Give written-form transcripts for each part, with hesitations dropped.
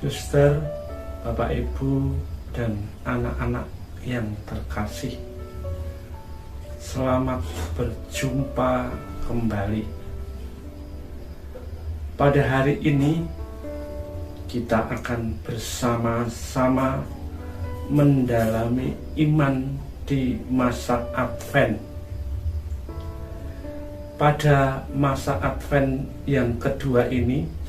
Suster, Bapak Ibu, dan anak-anak yang terkasih, selamat berjumpa kembali. Pada hari ini kita akan bersama-sama mendalami iman di masa Advent. Pada masa Advent yang kedua ini,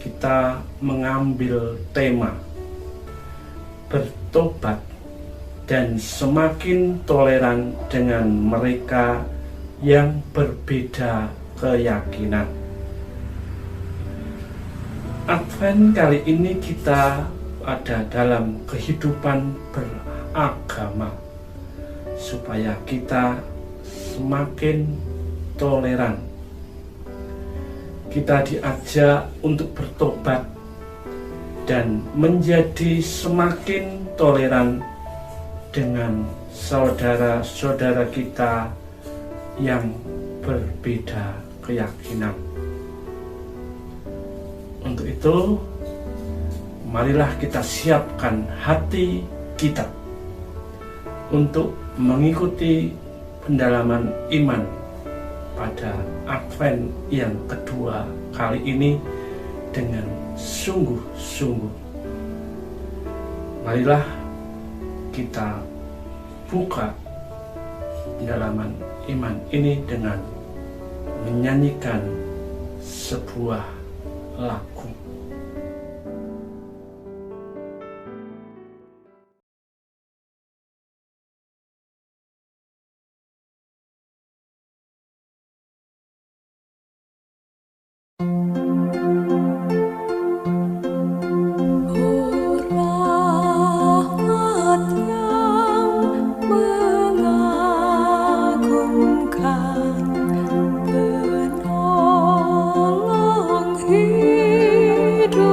kita mengambil tema bertobat dan semakin toleran dengan mereka yang berbeda keyakinan. Advent kali ini kita ada dalam kehidupan beragama supaya kita semakin toleran. Kita diajak untuk bertobat dan menjadi semakin toleran dengan saudara-saudara kita yang berbeda keyakinan. Untuk itu, marilah kita siapkan hati kita untuk mengikuti pendalaman iman pada Advent yang kedua kali ini dengan sungguh-sungguh. Marilah kita buka pendalaman iman ini dengan menyanyikan sebuah lagu. Hidup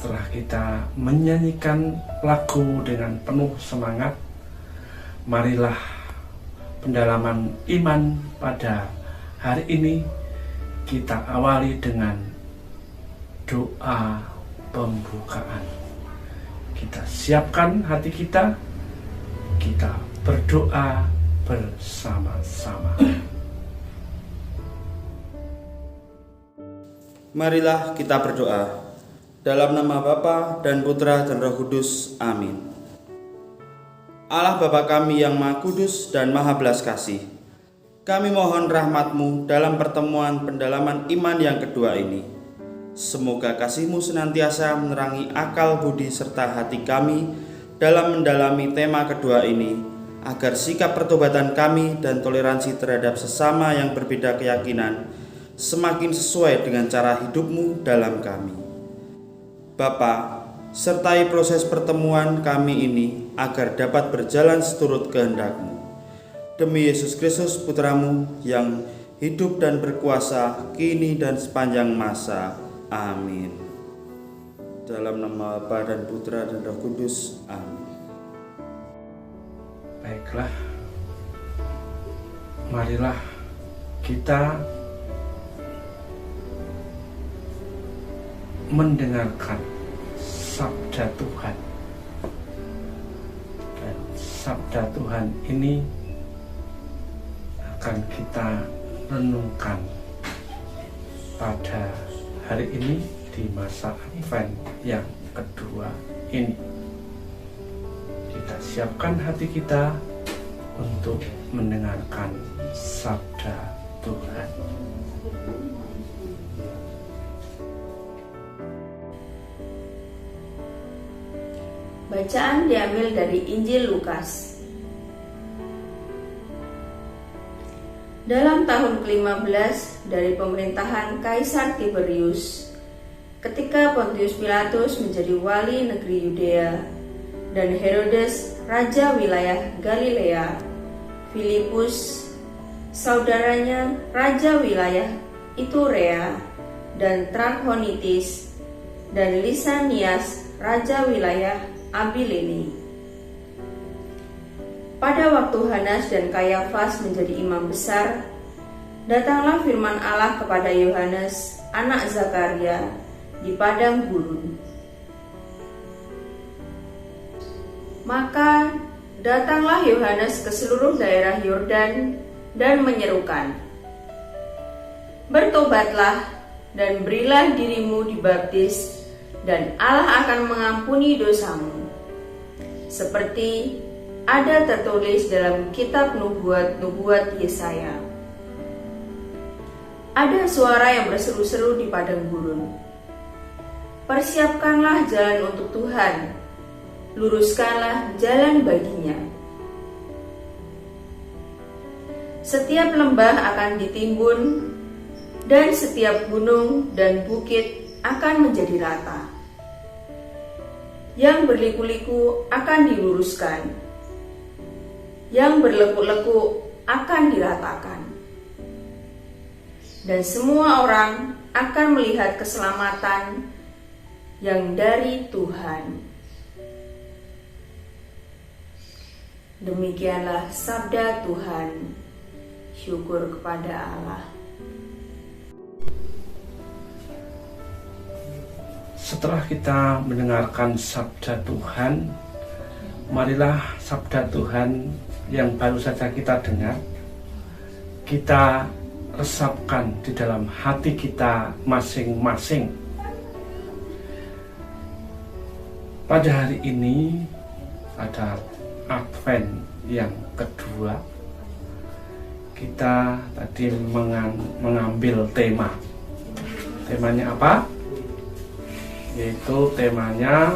setelah kita menyanyikan lagu dengan penuh semangat, marilah pendalaman iman pada hari ini kita awali dengan doa pembukaan. Kita siapkan hati kita berdoa bersama-sama. Marilah kita berdoa. Dalam nama Bapa dan Putra dan Roh Kudus. Amin. Allah Bapa kami yang Maha Kudus dan Maha Belas Kasih, kami mohon rahmat-Mu dalam pertemuan pendalaman iman yang kedua ini. Semoga kasih-Mu senantiasa menerangi akal budi serta hati kami dalam mendalami tema kedua ini, agar sikap pertobatan kami dan toleransi terhadap sesama yang berbeda keyakinan semakin sesuai dengan cara hidup-Mu dalam kami. Bapa, sertai proses pertemuan kami ini agar dapat berjalan seturut kehendak-Mu. Demi Yesus Kristus Putra-Mu yang hidup dan berkuasa kini dan sepanjang masa. Amin. Dalam nama Bapa dan Putra dan Roh Kudus. Amin. Baiklah, marilah kita mendengarkan sabda Tuhan. Dan sabda Tuhan ini akan kita renungkan pada hari ini di masa Advent yang kedua ini. Kita siapkan hati kita untuk mendengarkan sabda Tuhan. Bacaan diambil dari Injil Lukas. Dalam tahun ke-15 dari pemerintahan Kaisar Tiberius, ketika Pontius Pilatus menjadi wali negeri Yudea dan Herodes raja wilayah Galilea, Filipus saudaranya raja wilayah Iturea dan Trachonitis, dan Lisanias raja wilayah Abilene. Pada waktu Hanas dan Kayafas menjadi imam besar, datanglah firman Allah kepada Yohanes, anak Zakaria, di padang gurun. Maka datanglah Yohanes ke seluruh daerah Yordan dan menyerukan, "Bertobatlah dan berilah dirimu dibaptis, dan Allah akan mengampuni dosamu, seperti ada tertulis dalam kitab nubuat Yesaya." Ada suara yang berseru-seru di padang gurun, "Persiapkanlah jalan untuk Tuhan, luruskanlah jalan baginya." Setiap lembah akan ditimbun, dan setiap gunung dan bukit akan menjadi rata. Yang berliku-liku akan diluruskan, yang berlekuk-lekuk akan diratakan, dan semua orang akan melihat keselamatan yang dari Tuhan. Demikianlah sabda Tuhan. Syukur kepada Allah. Setelah kita mendengarkan sabda Tuhan, marilah sabda Tuhan yang baru saja kita dengar, kita resapkan di dalam hati kita masing-masing. Pada hari ini, pada Advent yang kedua, kita tadi mengambil tema. Temanya apa? Yaitu temanya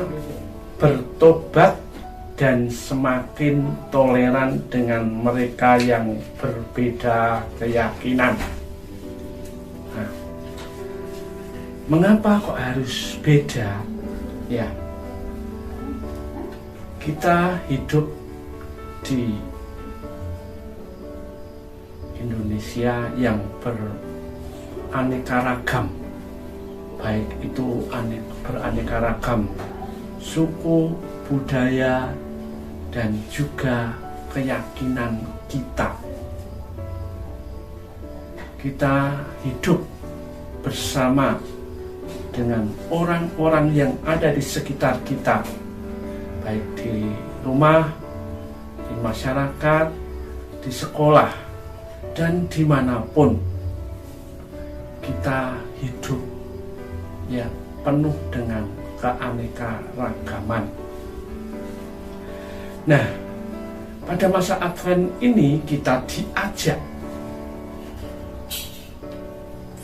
bertobat dan semakin toleran dengan mereka yang berbeda keyakinan. Nah, mengapa kok harus beda? Ya, kita hidup di Indonesia yang beraneka ragam baik itu beraneka ragam suku, budaya, dan juga keyakinan kita. Kita hidup bersama dengan orang-orang yang ada di sekitar kita, baik di rumah, di masyarakat, di sekolah, dan dimanapun kita hidup ya penuh dengan keanekaragaman. Nah, pada masa Advent ini kita diajak,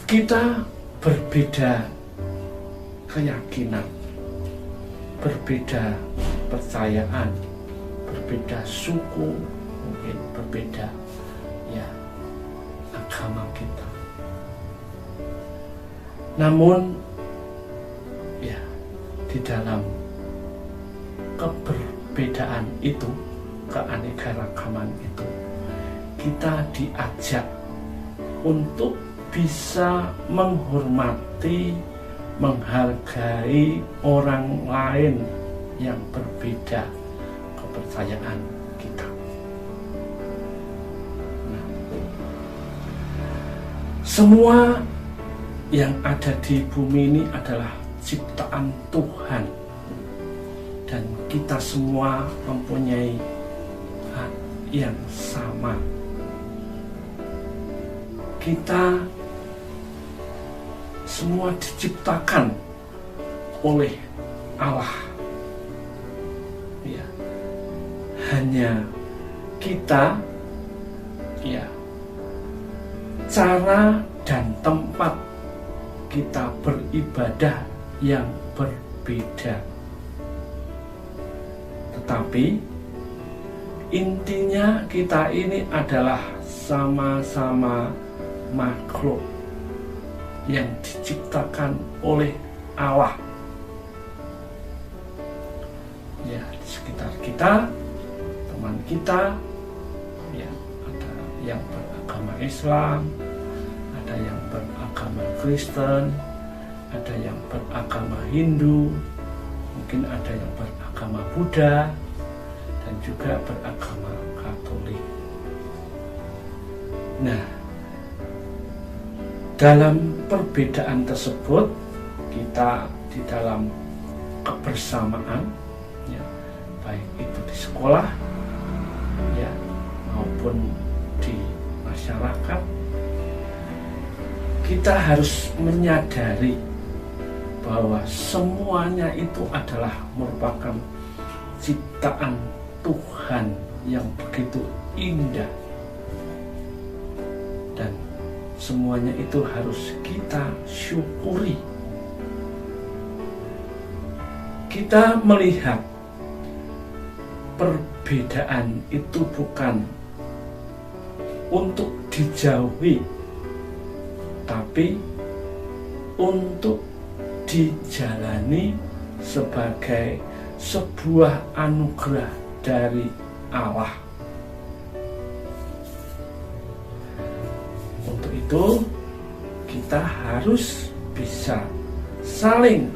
kita berbeda keyakinan, berbeda percayaan, berbeda suku, mungkin berbeda ya agama kita. Namun ya di dalam keberbedaan itu, keanekaragaman itu, kita diajak untuk bisa menghormati, menghargai orang lain yang berbeda kepercayaan kita. Nah, semua yang ada di bumi ini adalah ciptaan Tuhan, dan kita semua mempunyai hak yang sama. Kita semua diciptakan oleh Allah. Ya. Hanya kita ya cara dan tempat kita beribadah yang berbeda. Tetapi intinya kita ini adalah sama-sama makhluk yang diciptakan oleh Allah. Ya, di sekitar kita, teman kita, ya, ada yang beragama Islam, ada yang beragama Kristen, ada yang beragama Hindu, mungkin ada yang beragama Buddha, dan juga beragama Katolik. Nah, dalam perbedaan tersebut, kita di dalam kebersamaan, ya, baik itu di sekolah, ya, maupun di masyarakat, kita harus menyadari bahwa semuanya itu adalah merupakan ciptaan Tuhan yang begitu indah, dan semuanya itu harus kita syukuri. Kita melihat perbedaan itu bukan untuk dijauhi, tapi untuk dijalani sebagai sebuah anugerah dari Allah. Untuk itu kita harus bisa saling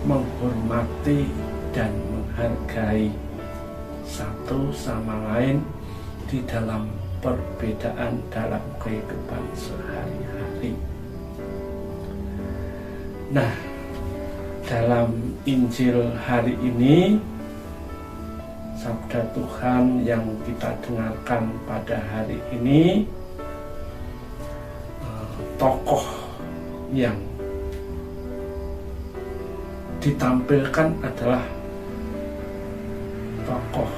menghormati dan menghargai satu sama lain di dalam perbedaan dalam kehidupan sehari-hari. Nah, dalam Injil hari ini, sabda Tuhan yang kita dengarkan pada hari ini, tokoh yang ditampilkan adalah tokoh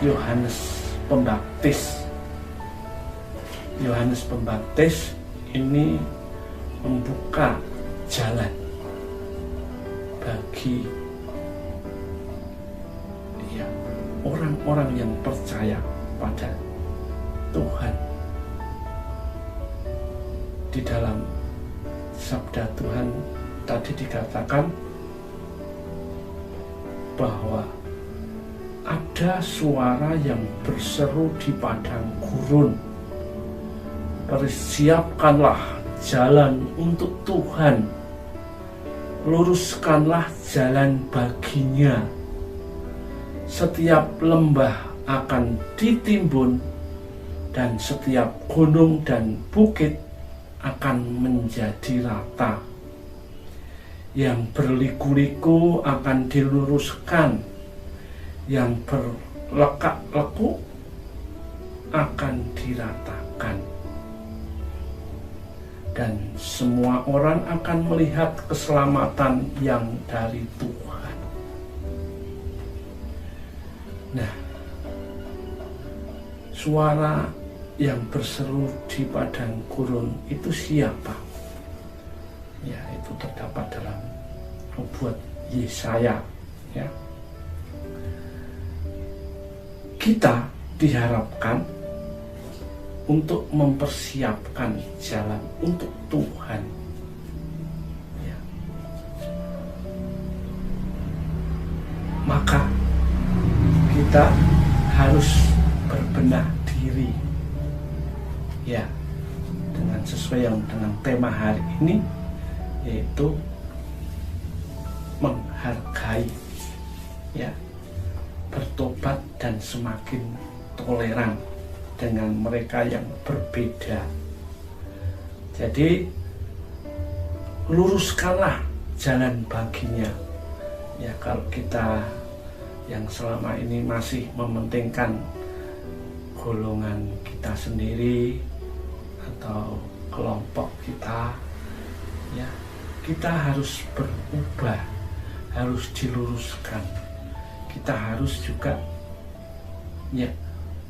Yohanes Pembaptis. Yohanes Pembaptis ini membuka jalan bagi ya, orang-orang yang percaya pada Tuhan. Di dalam sabda Tuhan tadi dikatakan bahwa ada suara yang berseru di padang gurun, persiapkanlah jalan untuk Tuhan luruskanlah jalan baginya. Setiap lembah akan ditimbun, dan setiap gunung dan bukit akan menjadi rata. Yang berliku-liku akan diluruskan, yang berlekak-lekuk akan diratakan. Dan semua orang akan melihat keselamatan yang dari Tuhan. Nah, suara yang berseru di padang gurun itu siapa? Ya, itu terdapat dalam nubuat Yesaya. Ya. Kita diharapkan untuk mempersiapkan jalan untuk Tuhan. Ya. Maka kita harus berbenah diri. Ya, dengan sesuai dengan tema hari ini, yaitu menghargai, ya, bertobat dan semakin toleran dengan mereka yang berbeda. Jadi luruskanlah jalan baginya. Ya, kalau kita yang selama ini masih mementingkan golongan kita sendiri atau kelompok kita, ya, kita harus berubah, harus diluruskan. Kita harus juga, ya,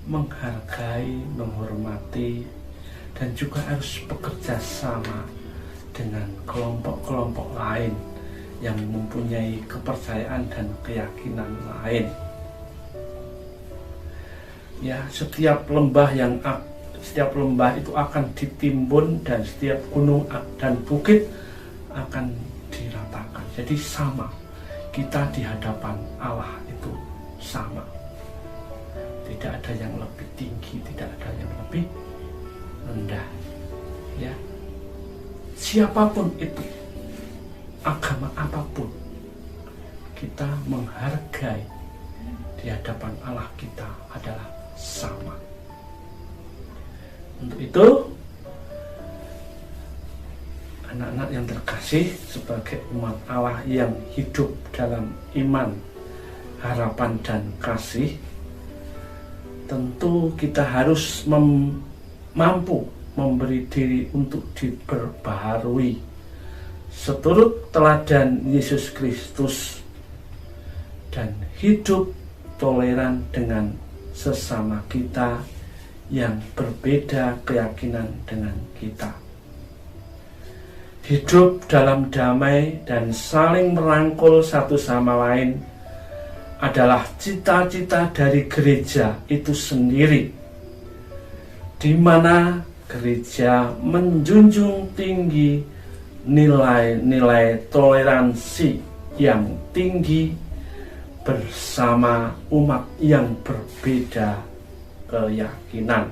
menghargai, menghormati, dan juga harus bekerja sama dengan kelompok-kelompok lain yang mempunyai kepercayaan dan keyakinan lain. Ya, setiap lembah itu akan ditimbun, dan setiap gunung dan bukit akan diratakan. Jadi sama, kita di hadapan Allah itu sama. Tidak ada yang lebih tinggi, tidak ada yang lebih rendah. Ya, siapapun itu, agama apapun, kita menghargai di hadapan Allah kita adalah sama. Untuk itu, anak-anak yang terkasih, sebagai umat Allah yang hidup dalam iman, harapan, dan kasih, tentu kita harus mampu memberi diri untuk diperbaharui seturut teladan Yesus Kristus, dan hidup toleran dengan sesama kita yang berbeda keyakinan dengan kita. Hidup dalam damai dan saling merangkul satu sama lain adalah cita-cita dari gereja itu sendiri, di mana gereja menjunjung tinggi nilai-nilai toleransi yang tinggi bersama umat yang berbeda keyakinan.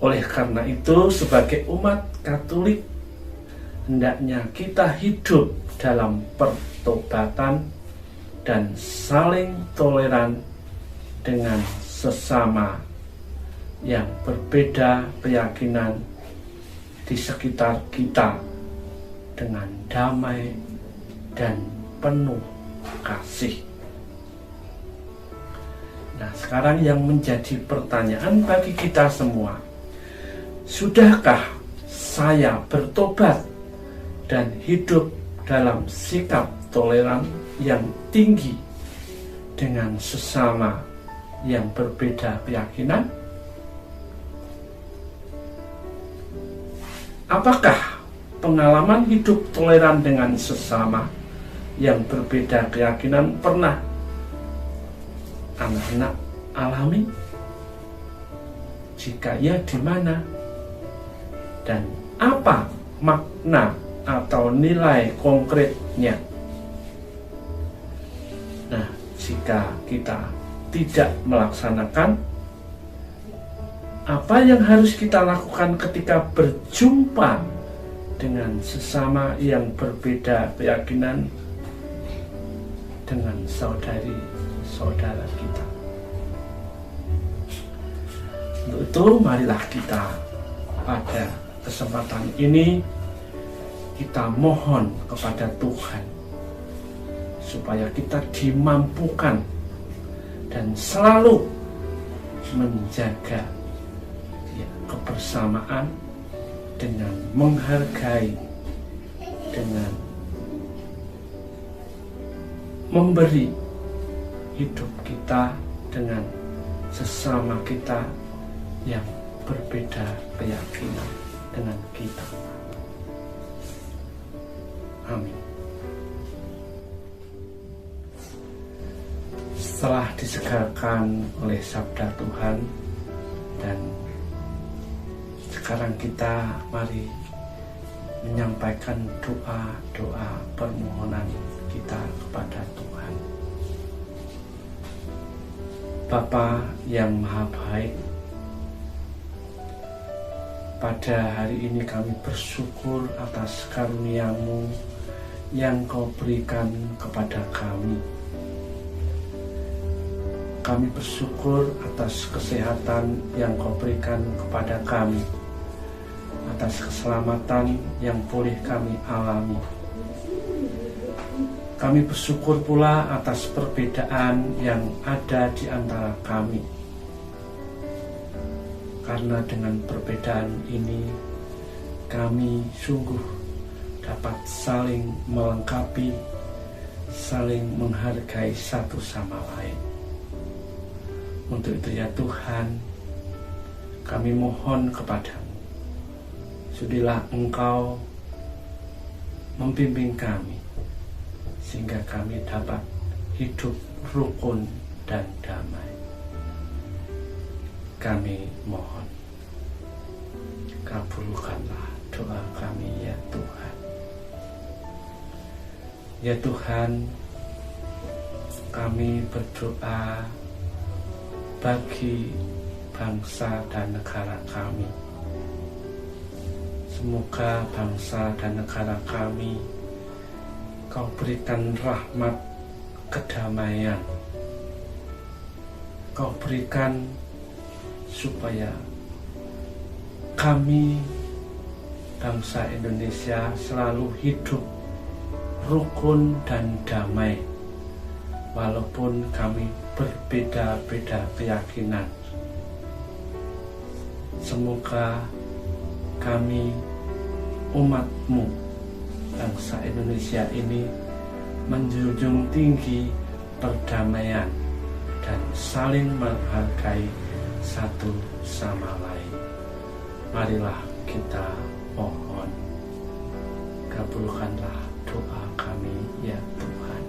Oleh karena itu, sebagai umat Katolik, hendaknya kita hidup dalam pertobatan dan saling toleran dengan sesama yang berbeda keyakinan di sekitar kita dengan damai dan penuh kasih. Nah, sekarang yang menjadi pertanyaan bagi kita semua, sudahkah saya bertobat dan hidup dalam sikap toleran yang tinggi dengan sesama yang berbeda keyakinan? Apakah pengalaman hidup toleran dengan sesama yang berbeda keyakinan pernah anak-anak alami? Jika ya, di mana? Dan apa makna atau nilai konkretnya? Nah, jika kita tidak melaksanakan, apa yang harus kita lakukan ketika berjumpa dengan sesama yang berbeda keyakinan, dengan saudari-saudara kita. Untuk itu marilah kita pada kesempatan ini kita mohon kepada Tuhan supaya kita dimampukan dan selalu menjaga kebersamaan dengan menghargai, dengan memberi hidup kita dengan sesama kita yang berbeda keyakinan dengan kita. Amin. Setelah disegarkan oleh sabda Tuhan, dan sekarang kita mari menyampaikan doa-doa permohonan kita kepada Tuhan. Bapa yang Maha Baik, pada hari ini kami bersyukur atas karunia-Mu yang Kau berikan kepada kami. Kami bersyukur atas kesehatan yang Kau berikan kepada kami, atas keselamatan yang boleh kami alami. Kami bersyukur pula atas perbedaan yang ada di antara kami. Karena dengan perbedaan ini, kami sungguh dapat saling melengkapi, saling menghargai satu sama lain. Untuk itu ya Tuhan, kami mohon kepadamu, sudilah Engkau membimbing kami, sehingga kami dapat hidup rukun dan damai. Kami mohon, kabulkanlah doa kami ya Tuhan. Ya Tuhan, kami berdoa bagi bangsa dan negara kami. Semoga bangsa dan negara kami Kau berikan rahmat kedamaian. Kau berikan supaya kami bangsa Indonesia selalu hidup rukun dan damai, walaupun kami berbeda-beda keyakinan. Semoga kami umat-Mu, bangsa Indonesia ini, menjunjung tinggi perdamaian dan saling menghargai satu sama lain. Marilah kita mohon, kabulkanlah doa kami ya Tuhan.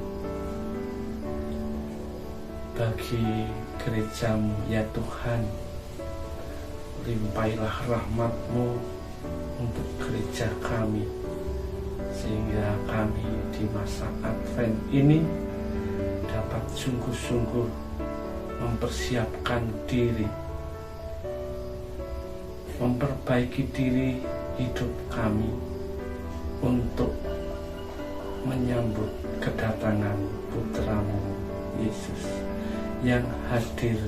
Bagi gereja-Mu ya Tuhan, limpailah rahmat-Mu untuk gereja kami, sehingga kami di masa Advent ini dapat sungguh-sungguh mempersiapkan diri, memperbaiki diri hidup kami untuk menyambut kedatangan Putra-Mu Yesus yang hadir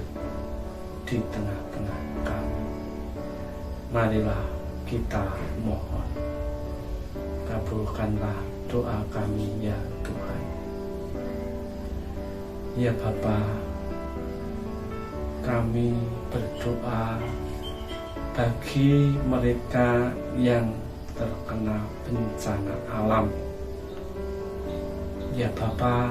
di tengah-tengah kami. Marilah kita mohon, kabulkanlah doa kami ya Tuhan. Ya Bapa, kami berdoa bagi mereka yang terkena bencana alam. Ya Bapa,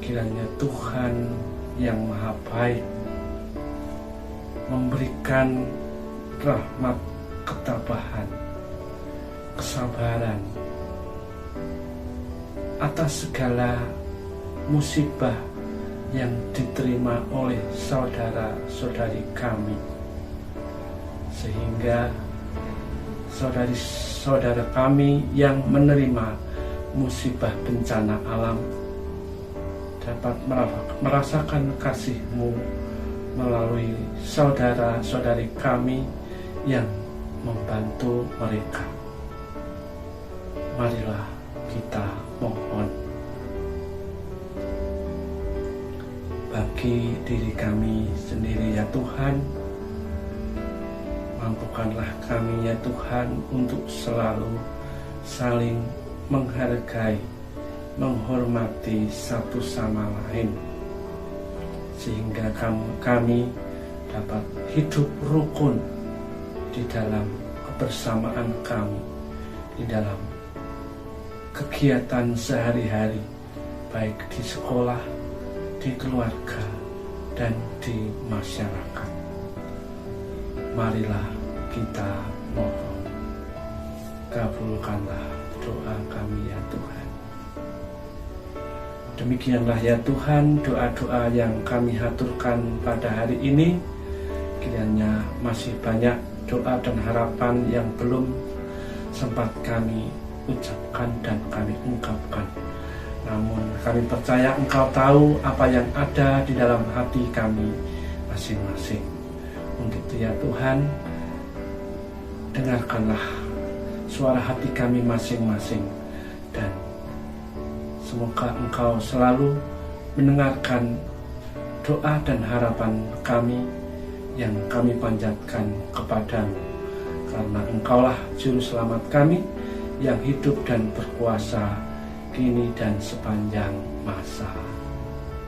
kiranya Tuhan yang Maha Baik memberikan rahmat ketabahan, kesabaran atas segala musibah yang diterima oleh saudara-saudari kami, sehingga saudara-saudara kami yang menerima musibah bencana alam dapat merasakan kasih-Mu melalui saudara-saudari kami yang membantu mereka. Marilah kita mohon. Bagi diri kami sendiri ya Tuhan, mampukanlah kami ya Tuhan untuk selalu saling menghargai, menghormati satu sama lain, sehingga kami dapat hidup rukun di dalam kebersamaan kami, di dalam kegiatan sehari-hari, baik di sekolah, di keluarga, dan di masyarakat. Marilah kita mohon. Kabulkanlah doa kami ya Tuhan. Demikianlah ya Tuhan doa-doa yang kami haturkan pada hari ini. Kiranya masih banyak doa dan harapan yang belum sempat kami ucapkan dan kami ungkapkan. Namun kami percaya Engkau tahu apa yang ada di dalam hati kami masing-masing. Untuk itu ya Tuhan, dengarkanlah suara hati kami masing-masing, dan semoga Engkau selalu mendengarkan doa dan harapan kami yang kami panjatkan kepadamu, karena Engkaulah Juru Selamat kami yang hidup dan berkuasa kini dan sepanjang masa.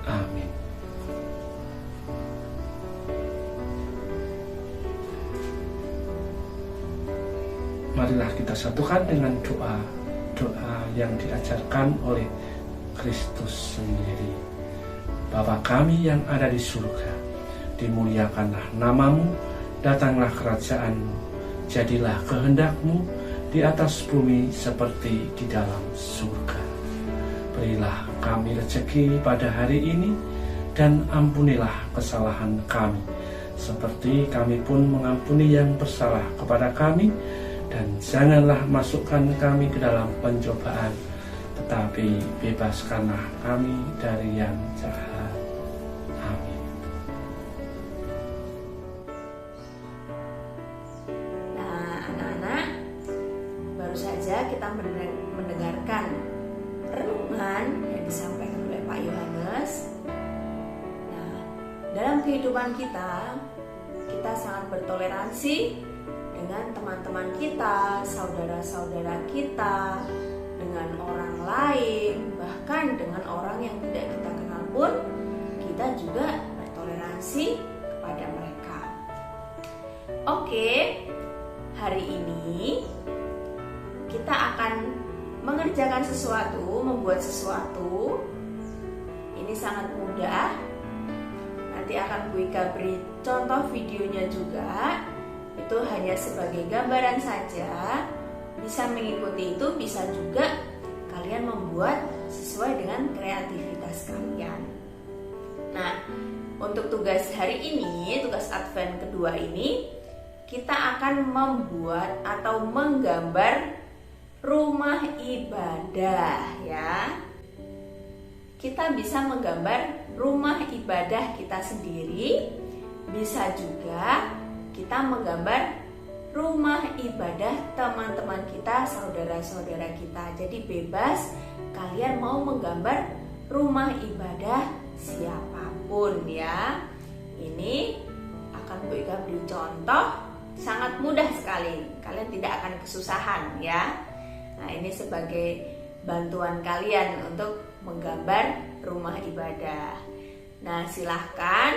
Amin. Marilah kita satukan dengan doa yang diajarkan oleh Kristus sendiri. Bapa kami yang ada di surga, dimuliakanlah namamu, datanglah kerajaanmu, jadilah kehendakmu di atas bumi seperti di dalam surga. Berilah kami rezeki pada hari ini, dan ampunilah kesalahan kami, seperti kami pun mengampuni yang bersalah kepada kami. Dan janganlah masukkan kami ke dalam pencobaan, tetapi bebaskanlah kami dari yang jahat. Amin. Nah, anak-anak, baru saja kita mendengarkan renungan yang disampaikan oleh Pak Yohanes. Nah, dalam kehidupan kita sangat bertoleransi dengan teman-teman kita, saudara-saudara kita, dengan orang lain, bahkan dengan orang yang tidak kita kenal pun, kita juga bertoleransi kepada mereka. Oke, hari ini kita akan mengerjakan sesuatu, membuat sesuatu. Ini sangat mudah. Nanti akan Bu Ika beri contoh videonya juga. Itu hanya sebagai gambaran saja. Bisa mengikuti itu, bisa juga kalian membuat sesuai dengan kreativitas kalian. Nah, untuk tugas hari ini, tugas Advent kedua ini, kita akan membuat atau menggambar rumah ibadah ya. Kita bisa menggambar rumah ibadah kita sendiri, bisa juga kita menggambar rumah ibadah teman-teman kita, saudara-saudara kita. Jadi bebas kalian mau menggambar rumah ibadah siapapun ya. Ini akan Bu Ika beri contoh, sangat mudah sekali. Kalian tidak akan kesusahan ya. Nah, ini sebagai bantuan kalian untuk menggambar rumah ibadah. Nah, silahkan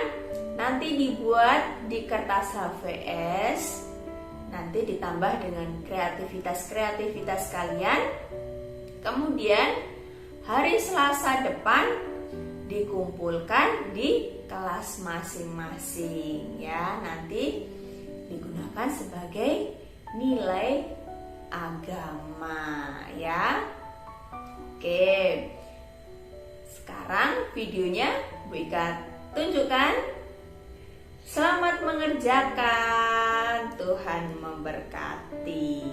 nanti dibuat di kertas HVS, nanti ditambah dengan kreativitas kalian. Kemudian hari Selasa depan dikumpulkan di kelas masing-masing ya. Nanti digunakan sebagai nilai agama ya. Oke, sekarang videonya Bu Ika tunjukkan. Selamat mengerjakan, Tuhan memberkati.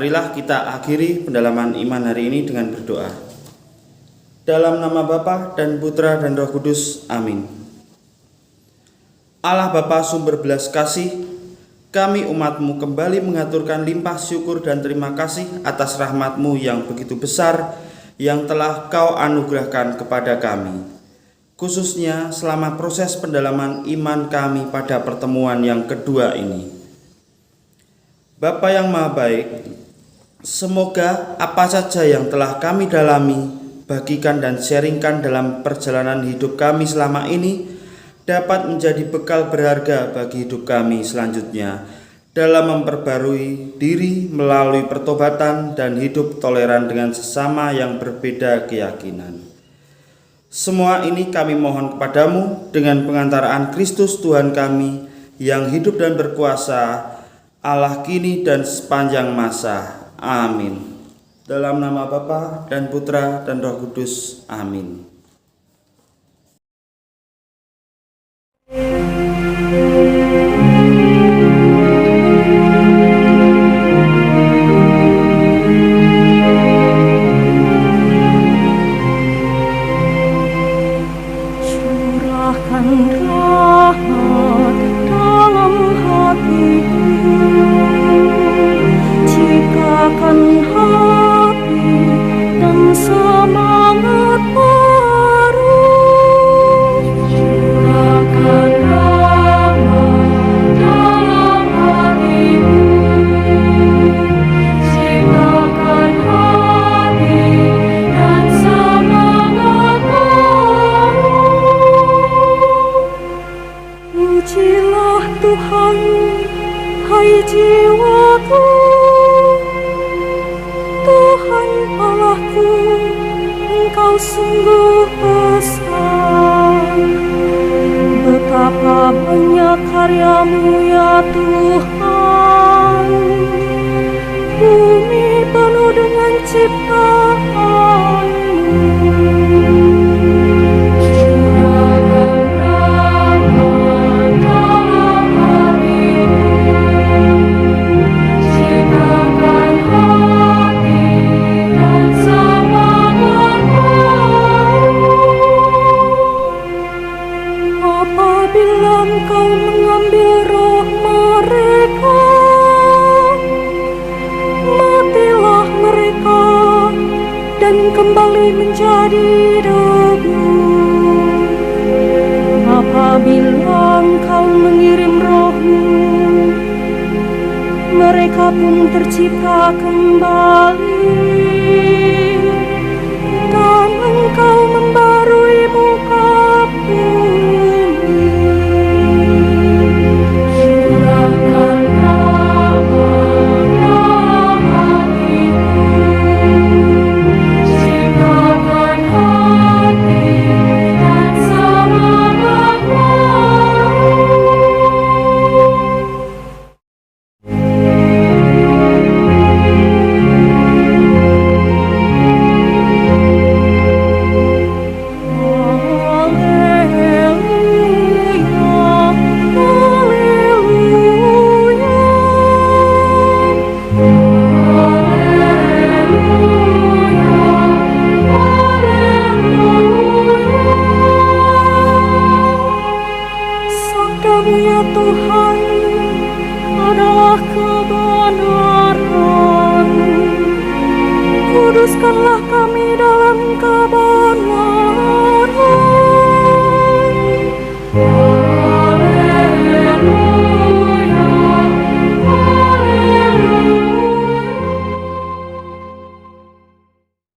Marilah kita akhiri pendalaman iman hari ini dengan berdoa. Dalam nama Bapa dan Putra dan Roh Kudus. Amin. Allah Bapa sumber belas kasih, kami umat-Mu kembali mengaturkan limpah syukur dan terima kasih atas rahmat-Mu yang begitu besar yang telah Kau anugerahkan kepada kami, khususnya selama proses pendalaman iman kami pada pertemuan yang kedua ini. Bapa yang Maha Baik, semoga apa saja yang telah kami dalami, bagikan dan sharingkan dalam perjalanan hidup kami selama ini dapat menjadi bekal berharga bagi hidup kami selanjutnya dalam memperbarui diri melalui pertobatan dan hidup toleran dengan sesama yang berbeda keyakinan. Semua ini kami mohon kepadamu dengan pengantaraan Kristus Tuhan kami yang hidup dan berkuasa, Allah kini dan sepanjang masa. Amin. Dalam nama Bapa dan Putra dan Roh Kudus. Amin. Sungguh besar, betapa banyak karya-Mu ya Tuhan. Bumi penuh dengan ciptaan-Mu. Engkau mengambil roh mereka, matilah mereka dan kembali menjadi debu. Apabila Engkau mengirim roh-Mu, mereka pun tercipta kembali.